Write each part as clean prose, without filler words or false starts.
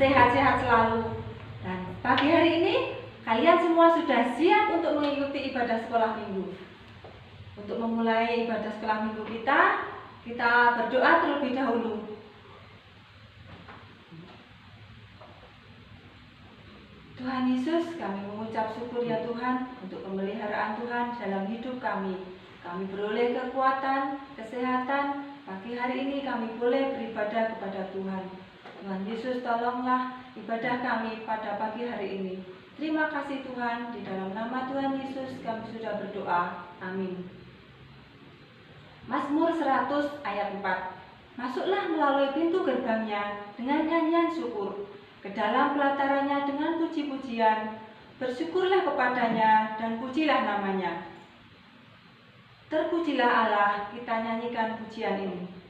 sehat-sehat selalu. Dan pagi hari ini kalian semua sudah siap untuk mengikuti ibadah sekolah minggu. Untuk memulai ibadah sekolah minggu kita berdoa terlebih dahulu. Tuhan Yesus, kami mengucap syukur ya Tuhan untuk pemeliharaan Tuhan dalam hidup kami. Kami beroleh kekuatan, kesehatan. Pagi hari ini kami boleh beribadah kepada Tuhan. Tuhan Yesus, tolonglah ibadah kami pada pagi hari ini. Terima kasih Tuhan, di dalam nama Tuhan Yesus kami sudah berdoa. Amin. Mazmur 100 ayat 4. Masuklah melalui pintu gerbangnya dengan nyanyian syukur, ke dalam pelatarannya dengan puji-pujian. Bersyukurlah kepadanya dan pujilah namanya. Terpujilah Allah, kita nyanyikan pujian ini.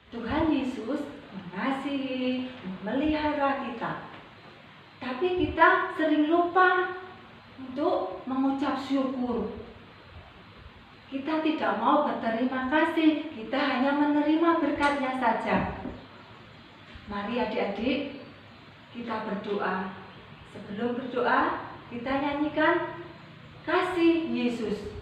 Tuhan Yesus mengasihi, memelihara kita. Tapi kita sering lupa untuk mengucap syukur. Kita tidak mau berterima kasih, kita hanya menerima berkatnya saja. Mari adik-adik, kita berdoa. Sebelum berdoa, kita nyanyikan Kasih Yesus.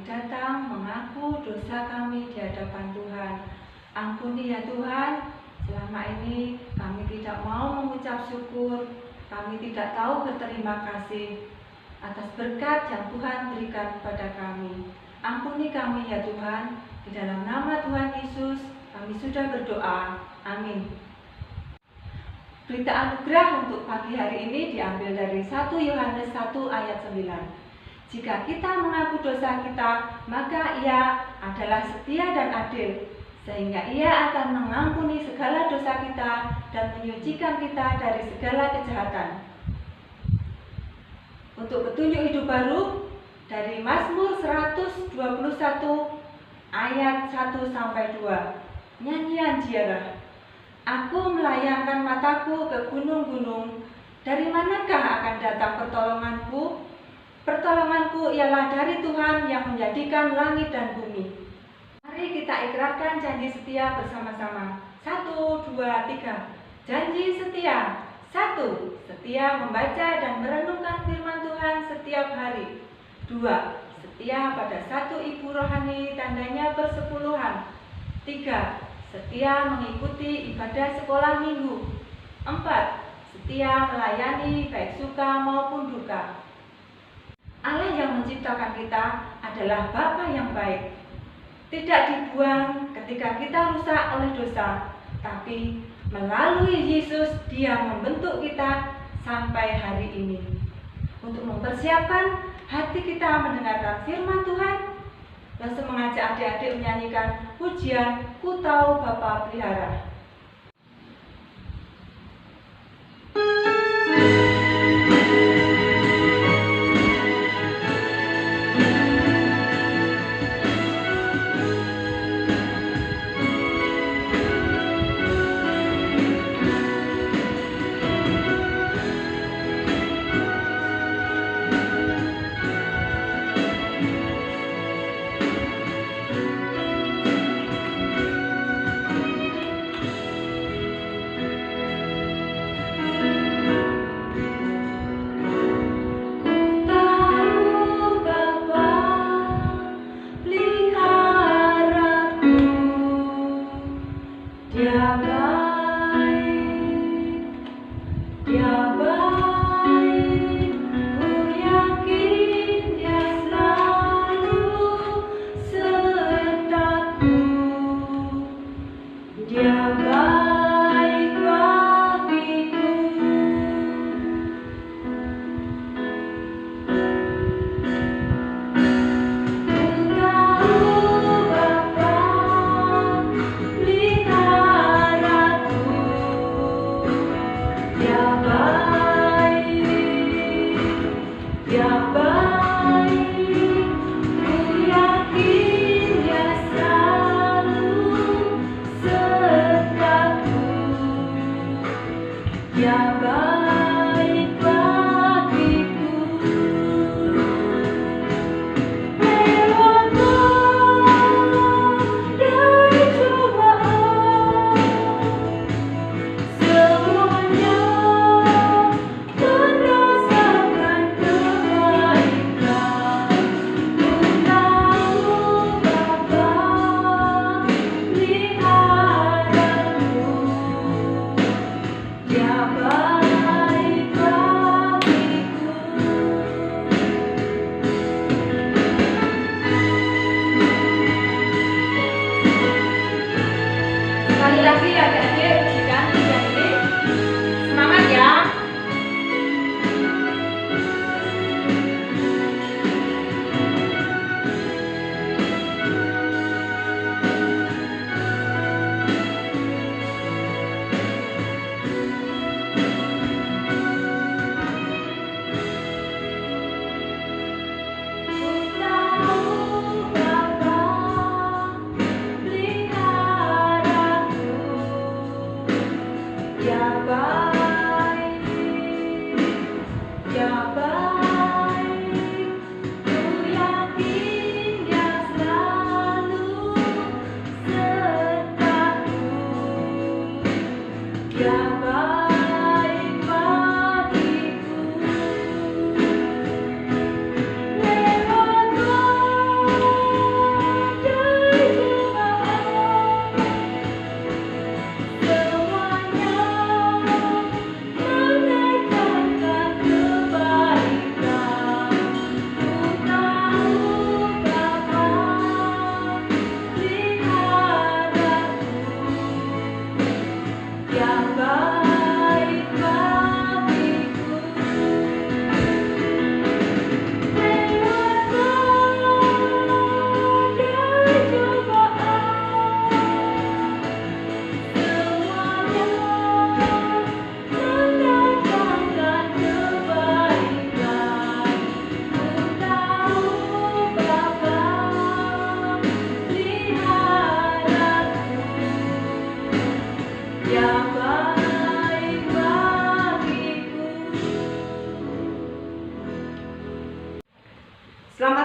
datang mengaku dosa kami di hadapan Tuhan. Ampuni ya Tuhan, selama ini kami tidak mau mengucap syukur, kami tidak tahu berterima kasih atas berkat yang Tuhan berikan kepada kami. Ampuni kami ya Tuhan, di dalam nama Tuhan Yesus kami sudah berdoa. Amin. Berita anugerah untuk pagi hari ini diambil dari 1 Yohanes 1 ayat 9. Jika kita mengaku dosa kita, maka Ia adalah setia dan adil, sehingga Ia akan mengampuni segala dosa kita dan menyucikan kita dari segala kejahatan. Untuk petunjuk hidup baru dari Mazmur 121 ayat 1-2. Nyanyian ziarah. Aku melayangkan mataku ke gunung-gunung, dari manakah akan datang pertolonganku? Pertolonganku ialah dari Tuhan yang menjadikan langit dan bumi. Mari kita ikrarkan janji setia bersama-sama. 1, 2, 3. Janji setia. 1. Setia membaca dan merenungkan firman Tuhan setiap hari. 2. Setia pada satu ibu rohani, tandanya persepuluhan. 3. Setia mengikuti ibadah sekolah minggu. 4. Setia melayani baik suka maupun duka. Allah yang menciptakan kita adalah Bapa yang baik. Tidak dibuang ketika kita rusak oleh dosa, tapi melalui Yesus Dia membentuk kita sampai hari ini. Untuk mempersiapkan hati kita mendengarkan firman Tuhan, langsung mengajak adik-adik menyanyikan pujian Ku Tahu Bapa Pelihara. Bye.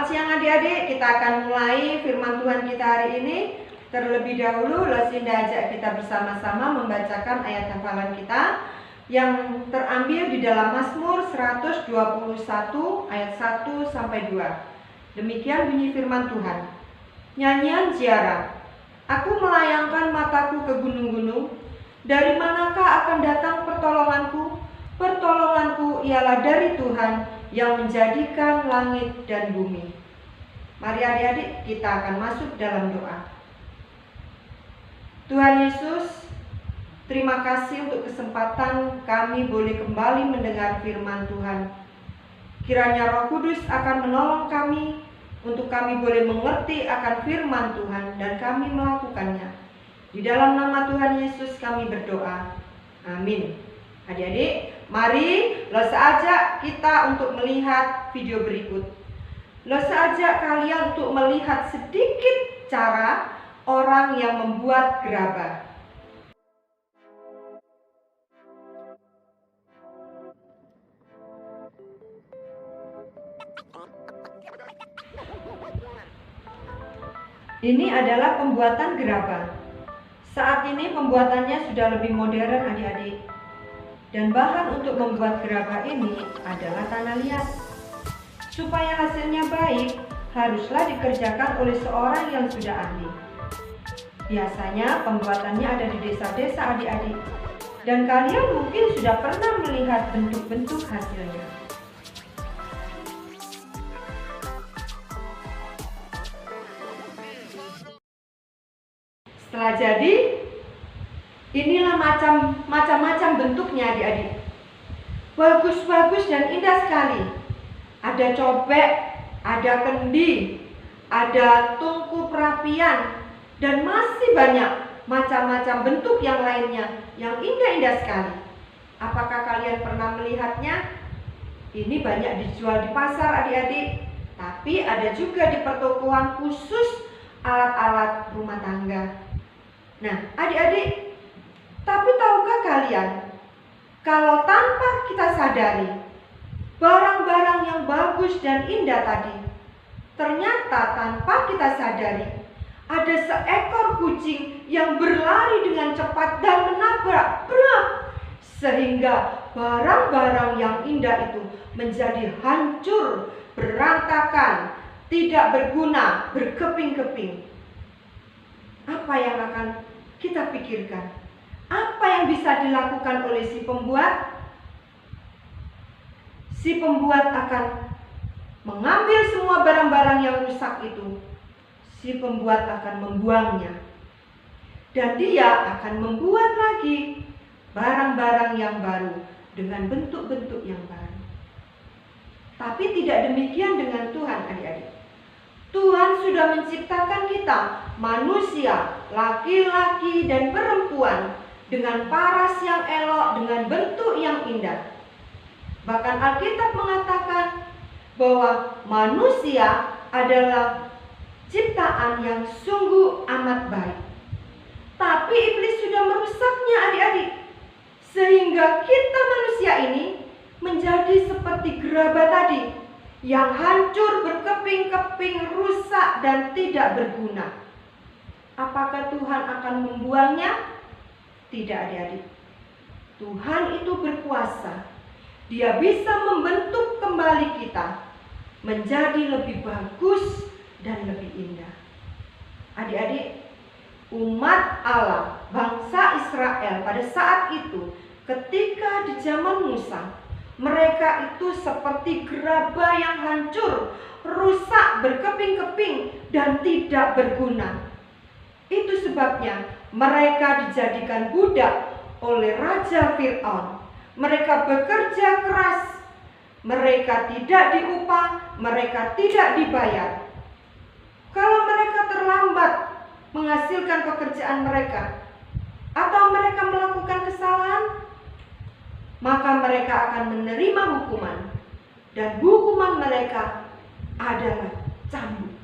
Selamat siang adik-adik, kita akan mulai firman Tuhan kita hari ini. Terlebih dahulu, Losinda ajak kita bersama-sama membacakan ayat hafalan kita yang terambil di dalam Mazmur 121 ayat 1 sampai 2. Demikian bunyi firman Tuhan. Nyanyian ziarah. Aku melayangkan mataku ke gunung-gunung. Dari manakah akan datang pertolonganku? Pertolonganku ialah dari Tuhan yang menjadikan langit dan bumi. Mari adik-adik, kita akan masuk dalam doa. Tuhan Yesus, terima kasih untuk kesempatan kami boleh kembali mendengar firman Tuhan. Kiranya Roh Kudus akan menolong kami untuk kami boleh mengerti akan firman Tuhan dan kami melakukannya. Di dalam nama Tuhan Yesus kami berdoa. Amin. Adik-adik, mari ajak kita untuk melihat video berikut. Ajak kalian untuk melihat sedikit cara orang yang membuat gerabah. Ini adalah pembuatan gerabah. Saat ini pembuatannya sudah lebih modern adik-adik. Dan bahan untuk membuat gerabah ini adalah tanah liat. Supaya hasilnya baik, haruslah dikerjakan oleh seorang yang sudah ahli. Biasanya pembuatannya ada di desa-desa adik-adik. Dan kalian mungkin sudah pernah melihat bentuk-bentuk hasilnya. Setelah jadi, inilah macam-macam bentuknya adik-adik. Bagus-bagus dan indah sekali. Ada cobek, ada kendi, ada tungku perapian, dan masih banyak macam-macam bentuk yang lainnya yang indah-indah sekali. Apakah kalian pernah melihatnya? Ini banyak dijual di pasar adik-adik, tapi ada juga di pertokoan khusus alat-alat rumah tangga. Nah, adik-adik, tapi tahukah kalian, kalau tanpa kita sadari, barang-barang yang bagus dan indah tadi, ternyata tanpa kita sadari, ada seekor kucing yang berlari dengan cepat dan menabrak, sehingga barang-barang yang indah itu menjadi hancur, berantakan, tidak berguna, berkeping-keping. Apa yang akan kita pikirkan? Apa yang bisa dilakukan oleh si pembuat? Si pembuat akan mengambil semua barang-barang yang rusak itu. Si pembuat akan membuangnya. Dan dia akan membuat lagi barang-barang yang baru dengan bentuk-bentuk yang baru. Tapi tidak demikian dengan Tuhan adik-adik. Tuhan sudah menciptakan kita, manusia, laki-laki dan perempuan, dengan paras yang elok, dengan bentuk yang indah. Bahkan Alkitab mengatakan bahwa manusia adalah ciptaan yang sungguh amat baik. Tapi iblis sudah merusaknya adik-adik, sehingga kita manusia ini menjadi seperti gerabah tadi, yang hancur, berkeping-keping, rusak dan tidak berguna. Apakah Tuhan akan membuangnya? Tidak adik-adik. Tuhan itu berkuasa. Dia bisa membentuk kembali kita menjadi lebih bagus dan lebih indah. Adik-adik, umat Allah, bangsa Israel pada saat itu, ketika di zaman Musa, mereka itu seperti gerabah yang hancur, rusak, berkeping-keping, dan tidak berguna. Itu sebabnya mereka dijadikan budak oleh Raja Fir'aun. Mereka bekerja keras, mereka tidak diupah, mereka tidak dibayar. Kalau mereka terlambat menghasilkan pekerjaan mereka, atau mereka melakukan kesalahan, maka mereka akan menerima hukuman. Dan hukuman mereka adalah cambuk.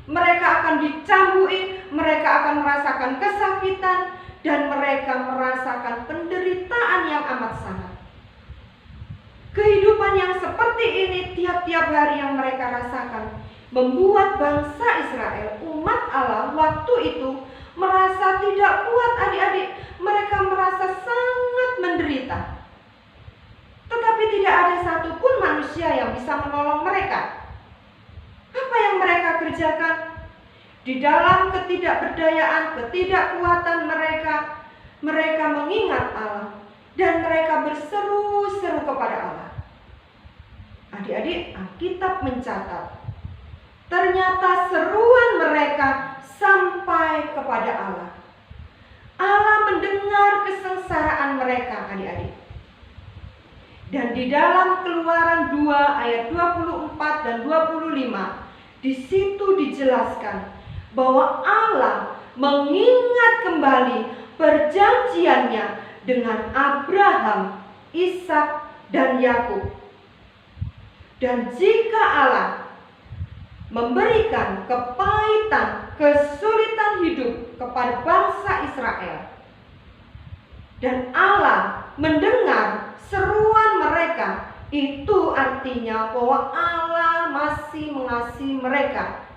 Mereka akan dicambui, mereka akan merasakan kesakitan, dan mereka merasakan penderitaan yang amat sangat. Kehidupan yang seperti seperti ini tiap-tiap hari yang mereka rasakan membuat bangsa Israel, umat Allah waktu itu merasa tidak kuat adik-adik. Mereka merasa sangat menderita. Tetapi tidak ada satupun manusia yang bisa menolong mereka. Apa yang mereka kerjakan? Di dalam ketidakberdayaan, ketidakkuatan mereka, mereka mengingat Allah dan mereka berseru-seru kepada Allah. Adik-adik, Alkitab mencatat, ternyata seruan mereka sampai kepada Allah. Allah mendengar kesengsaraan mereka, adik-adik. Dan di dalam Keluaran 2 ayat 24 dan 25, di situ dijelaskan bahwa Allah mengingat kembali perjanjiannya dengan Abraham, Ishak, dan Yakub. Dan jika Allah memberikan kepahitan, kesulitan hidup kepada bangsa Israel, dan Allah mendengar seruan mereka, itu artinya bahwa Allah masih mengasihi mereka.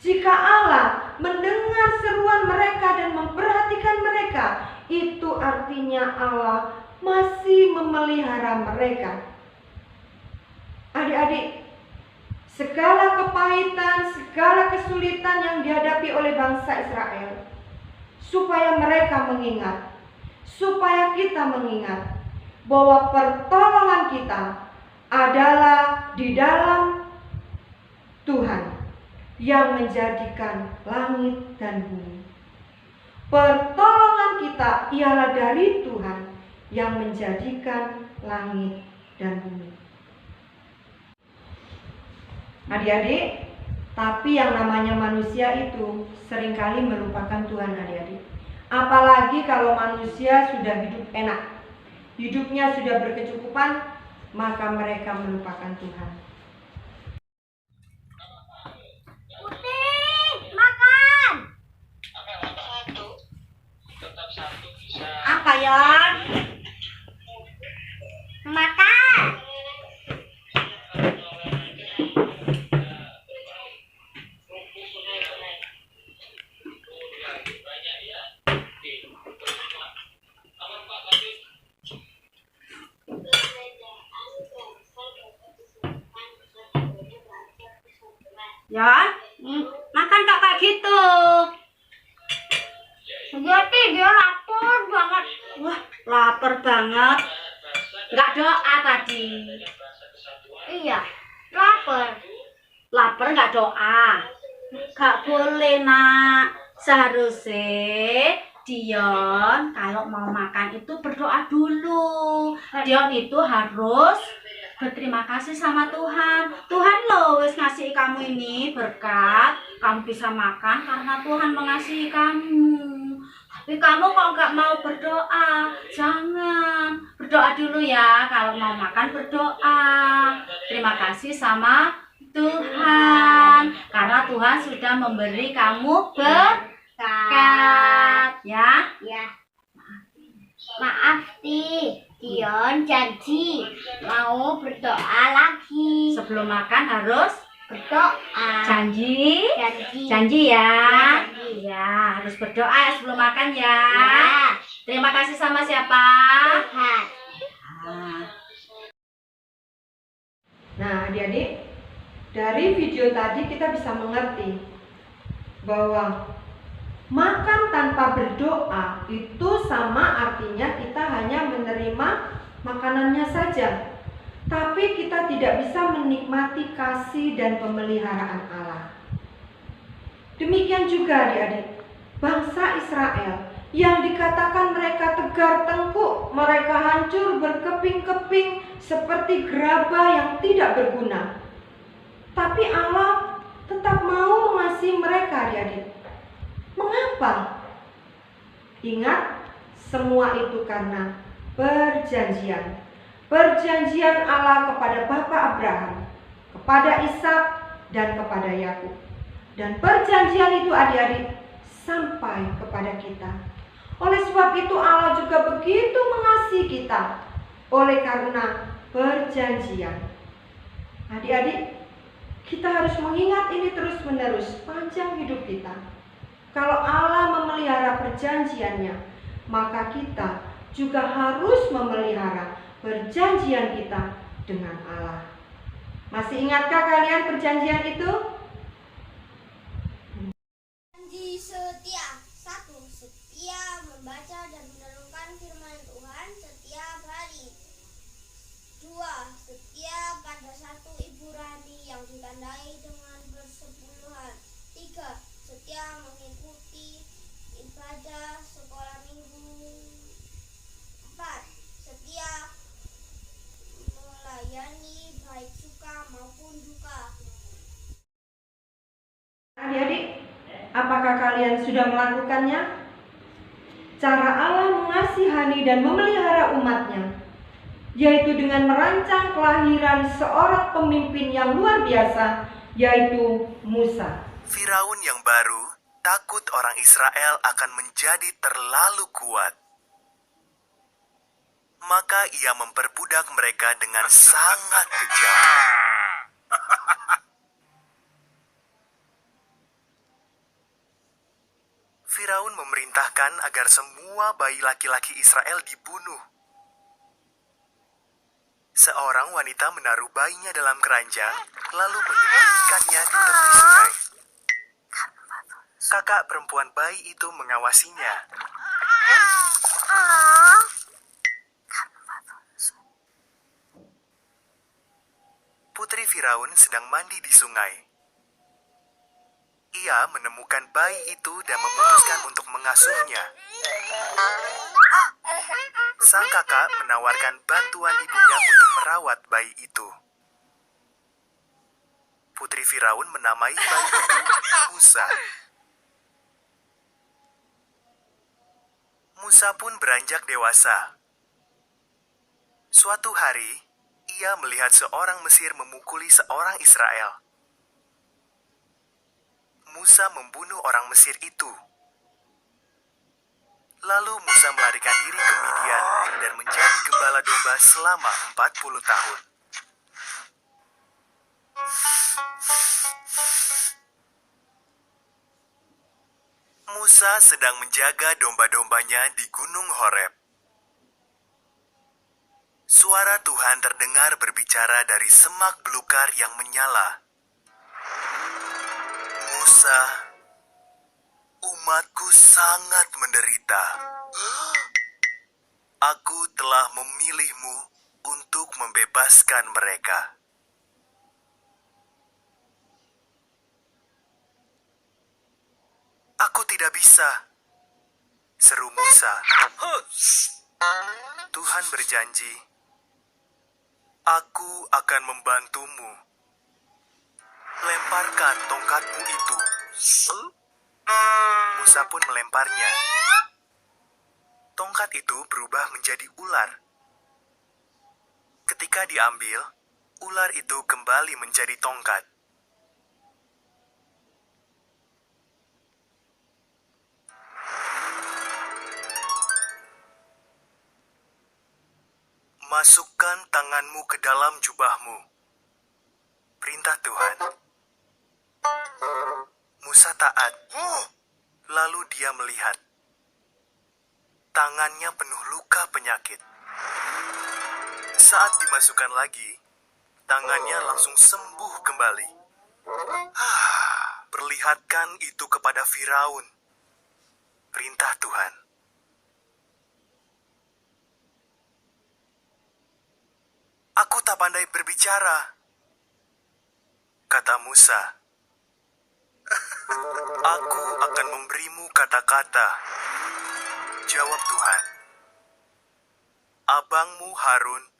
Jika Allah mendengar seruan mereka dan memperhatikan mereka, itu artinya Allah masih memelihara mereka. Adik-adik, segala kepahitan, segala kesulitan yang dihadapi oleh bangsa Israel, supaya mereka mengingat, supaya kita mengingat bahwa pertolongan kita adalah di dalam Tuhan yang menjadikan langit dan bumi. Pertolongan kita ialah dari Tuhan yang menjadikan langit dan bumi. Adik-adik, tapi yang namanya manusia itu seringkali melupakan Tuhan, adik-adik. Apalagi kalau manusia sudah hidup enak, hidupnya sudah berkecukupan, maka mereka melupakan Tuhan. Putih, makan. Apa Yon? Makan. Yan, makan kak kayak gitu. Berarti dia lapar banget. Wah, lapar banget. Nggak doa tadi. Iya, lapar. Lapar nggak doa. Nggak boleh nak. Seharusnya Dion kalau mau makan itu berdoa dulu. Dion itu harus berterima kasih sama Tuhan. Tuhan loh wis ngasih kamu ini berkat. Kamu bisa makan karena Tuhan mengasihi kamu. Tapi kamu kok nggak mau berdoa? Jangan. Berdoa dulu ya. Kalau mau makan berdoa. Terima kasih sama Tuhan. Karena Tuhan sudah memberi kamu berkat. Ya. Ya. Maaf Dion janji mau berdoa lagi. Sebelum makan harus Berdoa. janji. Janji. Janji ya. Janji. Ya, harus berdoa ya sebelum makan ya. Ya. Terima kasih sama siapa? Tuhan. Nah, adik-adik, dari video tadi kita bisa mengerti bahwa makan tanpa berdoa itu sama artinya kita hanya menerima makanannya saja, tapi kita tidak bisa menikmati kasih dan pemeliharaan Allah. Demikian juga adik-adik, bangsa Israel yang dikatakan mereka tegar tengkuk, mereka hancur berkeping-keping seperti gerabah yang tidak berguna. Tapi Allah tetap mau mengasihi mereka adik-adik. Mengapa? Ingat, semua itu karena perjanjian. Perjanjian Allah kepada Bapak Abraham, kepada Ishak, dan kepada Yakub. Dan perjanjian itu adik-adik sampai kepada kita. Oleh sebab itu Allah juga begitu mengasihi kita oleh karena perjanjian. Adik-adik, kita harus mengingat ini terus-menerus panjang hidup kita. Kalau Allah memelihara perjanjiannya, maka kita juga harus memelihara perjanjian kita dengan Allah. Masih ingatkah kalian perjanjian itu? Janji setia. 1. Setia membaca dan merenungkan firman Tuhan setiap hari. 2. Setia pada satu ibu rohani yang ditandai dengan persepuluhan. 3. Setia mengikuti ibadah sekolah minggu. 4. Setia melayani baik suka maupun duka. Adik-adik, apakah kalian sudah melakukannya? Cara Allah mengasihani dan memelihara umatnya, yaitu dengan merancang kelahiran seorang pemimpin yang luar biasa, yaitu Musa. Firaun yang baru takut orang Israel akan menjadi terlalu kuat. Maka ia memperbudak mereka dengan sangat kejam. Firaun memerintahkan agar semua bayi laki-laki Israel dibunuh. Seorang wanita menaruh bayinya dalam keranjang, lalu menyembunyikannya di tepi sungai. Kakak perempuan bayi itu mengawasinya. Putri Firaun sedang mandi di sungai. Ia menemukan bayi itu dan memutuskan untuk mengasuhnya. Sang kakak menawarkan bantuan ibunya untuk merawat bayi itu. Putri Firaun menamai bayi itu Musa. Musa pun beranjak dewasa. Suatu hari, ia melihat seorang Mesir memukuli seorang Israel. Musa membunuh orang Mesir itu. Lalu Musa melarikan diri ke Midian dan menjadi gembala domba selama 40 tahun. Musa sedang menjaga domba-dombanya di Gunung Horeb. Suara Tuhan terdengar berbicara dari semak belukar yang menyala. Musa, umatku sangat menderita. Aku telah memilihmu untuk membebaskan mereka. Aku tidak bisa, seru Musa. Tuhan berjanji, aku akan membantumu. Lemparkan tongkatmu itu. Musa pun melemparnya. Tongkat itu berubah menjadi ular. Ketika diambil, ular itu kembali menjadi tongkat. Masukkan tanganmu ke dalam jubahmu. Perintah Tuhan. Musa taat. Lalu dia melihat. Tangannya penuh luka penyakit. Saat dimasukkan lagi, tangannya langsung sembuh kembali. Perlihatkan itu kepada Firaun. Perintah Tuhan. Aku tak pandai berbicara, kata Musa. Aku akan memberimu kata-kata, jawab Tuhan. Abangmu Harun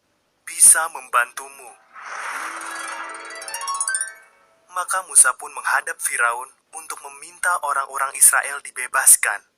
bisa membantumu. Maka Musa pun menghadap Firaun untuk meminta orang-orang Israel dibebaskan.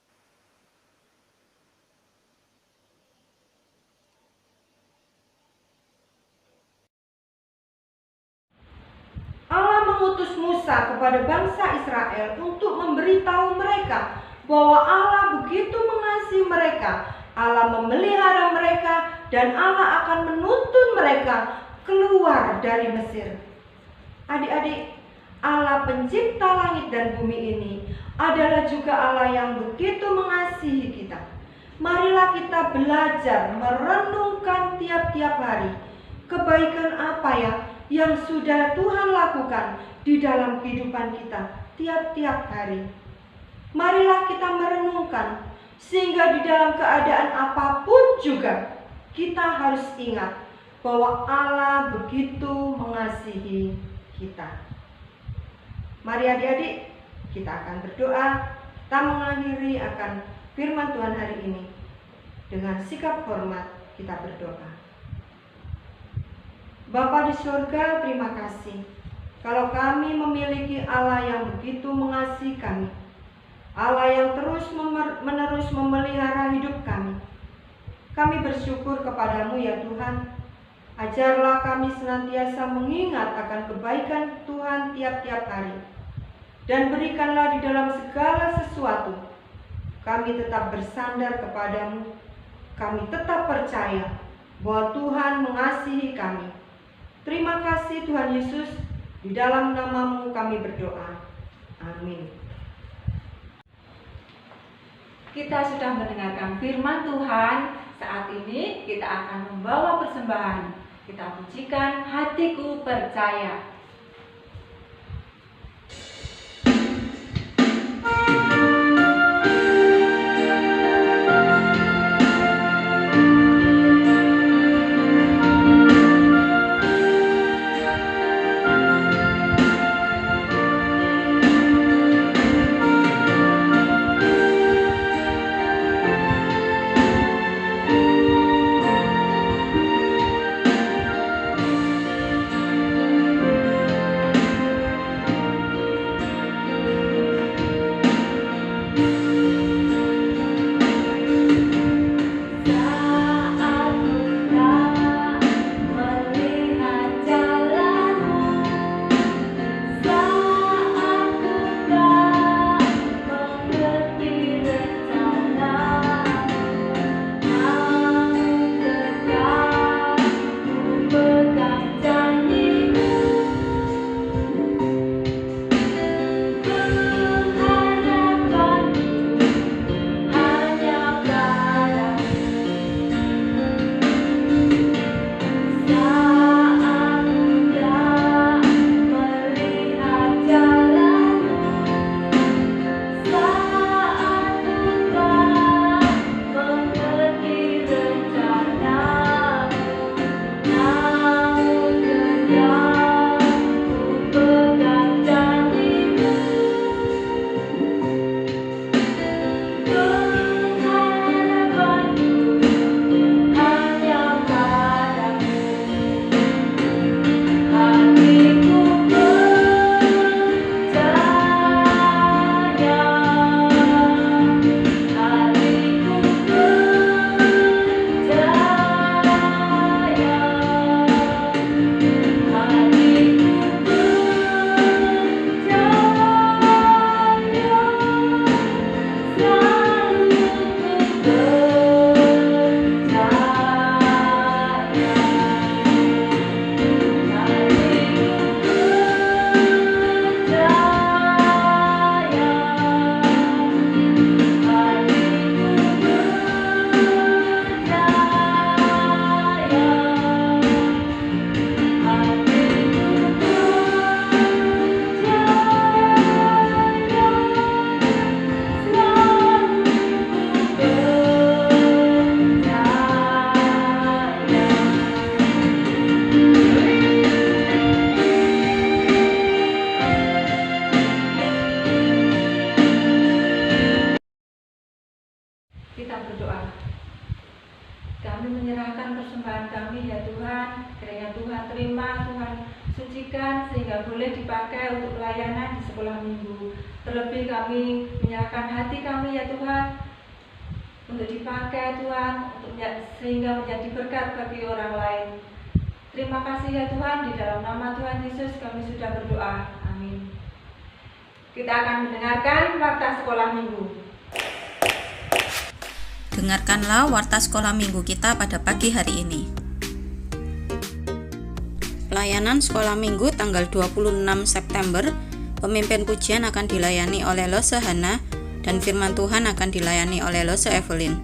Allah mengutus Musa kepada bangsa Israel untuk memberitahu mereka bahwa Allah begitu mengasihi mereka. Allah memelihara mereka dan Allah akan menuntun mereka keluar dari Mesir. Adik-adik, Allah pencipta langit dan bumi ini adalah juga Allah yang begitu mengasihi kita. Marilah kita belajar merenungkan tiap-tiap hari kebaikan apa ya yang sudah Tuhan lakukan di dalam kehidupan kita tiap-tiap hari. Marilah kita merenungkan sehingga di dalam keadaan apapun juga kita harus ingat bahwa Allah begitu mengasihi kita. Mari adik-adik, kita akan berdoa. Kita mengakhiri akan firman Tuhan hari ini. Dengan sikap hormat kita berdoa. Bapa di surga, terima kasih kalau kami memiliki Allah yang begitu mengasihi kami, Allah yang terus-menerus memelihara hidup kami. Kami bersyukur kepadamu ya Tuhan. Ajarlah kami senantiasa mengingat akan kebaikan Tuhan tiap-tiap hari. Dan berikanlah di dalam segala sesuatu kami tetap bersandar kepadamu. Kami tetap percaya bahwa Tuhan mengasihi kami. Terima kasih Tuhan Yesus, di dalam nama-Mu kami berdoa. Amin. Kita sudah mendengarkan firman Tuhan. Saat ini kita akan membawa persembahan. Kita pujikan Hatiku Percaya. Kita berdoa. Kami menyerahkan persembahan kami ya Tuhan. Kiranya Tuhan terima, Tuhan sucikan sehingga boleh dipakai untuk pelayanan di sekolah minggu. Terlebih kami menyerahkan hati kami ya Tuhan untuk dipakai Tuhan, sehingga menjadi berkat bagi orang lain. Terima kasih ya Tuhan, di dalam nama Tuhan Yesus kami sudah berdoa. Amin. Kita akan mendengarkan warta sekolah minggu. Dengarkanlah warta sekolah minggu kita pada pagi hari ini. Pelayanan sekolah minggu tanggal 26 September, pemimpin pujian akan dilayani oleh Lose Hana dan firman Tuhan akan dilayani oleh Lose Evelyn.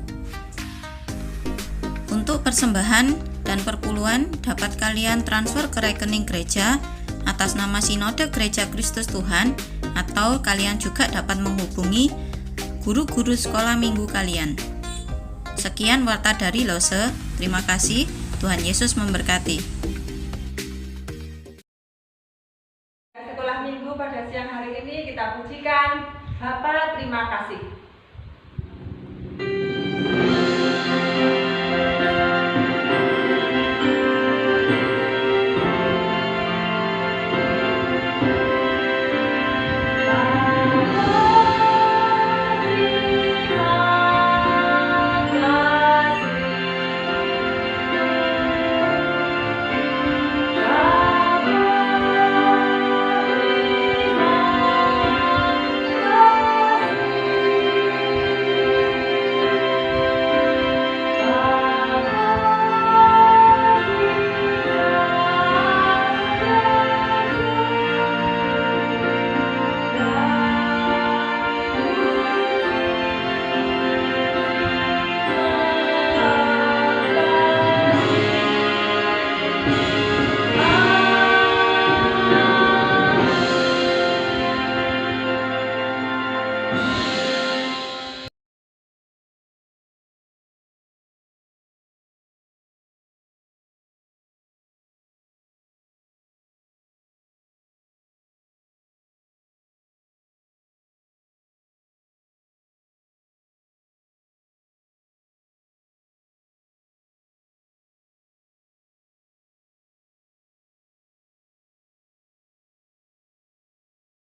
Untuk persembahan dan perpuluhan dapat kalian transfer ke rekening gereja atas nama Sinode Gereja Kristus Tuhan, atau kalian juga dapat menghubungi guru-guru sekolah minggu kalian. Sekian warta dari Lose. Terima kasih. Tuhan Yesus memberkati. Sekolah minggu pada siang hari ini kita pujikan Bapa, terima kasih.